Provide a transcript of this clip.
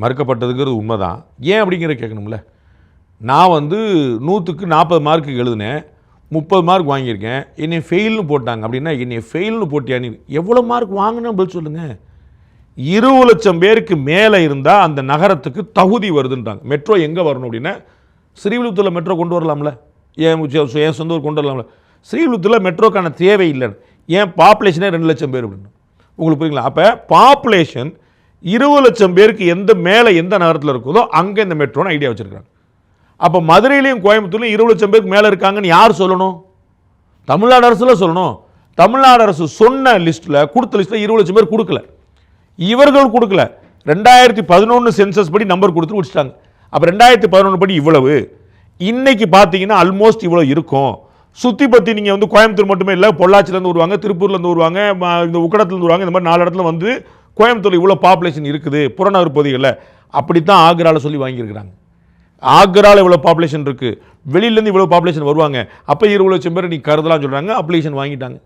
மறுக்கப்பட்டதுங்கிறது உண்மைதான். ஏன் அப்படிங்கிறத கேட்கணும்ல. நான் 100க்கு 40 மார்க்கு எழுதினேன், 30 மார்க் வாங்கியிருக்கேன், என்னை ஃபெயில்னு போட்டாங்க. அப்படின்னா என்னை ஃபெயில்னு போட்டியான்னு எவ்வளோ மார்க் வாங்கினேன்னு பதில் சொல்லுங்கள். 20 லட்சம் பேருக்கு மேலே இருந்தால் அந்த நகரத்துக்கு தகுதி வருதுன்றாங்க. மெட்ரோ எங்கே வரணும் அப்படின்னா ஸ்ரீவில்லிபுத்தூரில் மெட்ரோ கொண்டு வரலாம்ல, என் சொந்த ஊர் கொண்டு வரலாம்ல. ஸ்ரீவில்லிபுத்தூரில் மெட்ரோக்கான தேவை இல்லைன்னு, ஏன் பாப்புலேஷனே 2 லட்சம் பேர் அப்படின்னு உங்களுக்கு புரியுங்களா. அப்போ பாப்புலேஷன் 20 லட்சம் பேருக்கு எந்த மேலே எந்த நகரத்தில் இருக்குதோ அங்கே இந்த மெட்ரோன்னு ஐடியா வச்சுருக்காங்க. அப்போ மதுரையிலையும் கோயம்புத்தூர்லையும் 20 லட்சம் பேருக்கு மேலே இருக்காங்கன்னு யார் சொல்லணும்? தமிழ்நாடு அரசில் சொல்லணும். தமிழ்நாடு அரசு சொன்ன லிஸ்ட்டில் கொடுத்த லிஸ்ட்டில் 20 லட்சம் பேர் கொடுக்கல, இவர்கள் கொடுக்கல. 2011 சென்சஸ் படி நம்பர் கொடுத்து முடிச்சிட்டாங்க. அப்போ 2011 படி இவ்வளவு, இன்னைக்கு பார்த்தீங்கன்னா ஆல்மோஸ்ட் இவ்வளோ இருக்கும். சுற்றி பற்றி நீங்கள் கோயம்புத்தூர் மட்டுமே இல்லை, பொள்ளாச்சிலேருந்து வருவாங்க, திருப்பூர்லேருந்து வருவாங்க, இந்த உக்கடத்துலேருந்து வருவாங்க. இந்த மாதிரி 4 இடத்துல கோயம்புத்தூர் இவ்வளோ பாப்புலேஷன் இருக்குது புறநகர் பகுதிகளில். அப்படித்தான் ஆக்ராவில் சொல்லி வாங்கியிருக்கிறாங்க. ஆக்ராவில் இவ்வளோ பாப்புலேஷன் இருக்குது, வெளியிலேருந்து இவ்வளோ பாப்புலேஷன் வருவாங்க, அப்போ 20 லட்சம் பேர் நீ கருதலாம் சொல்கிறாங்க. அப்ளிகேஷன் வாங்கிட்டாங்க.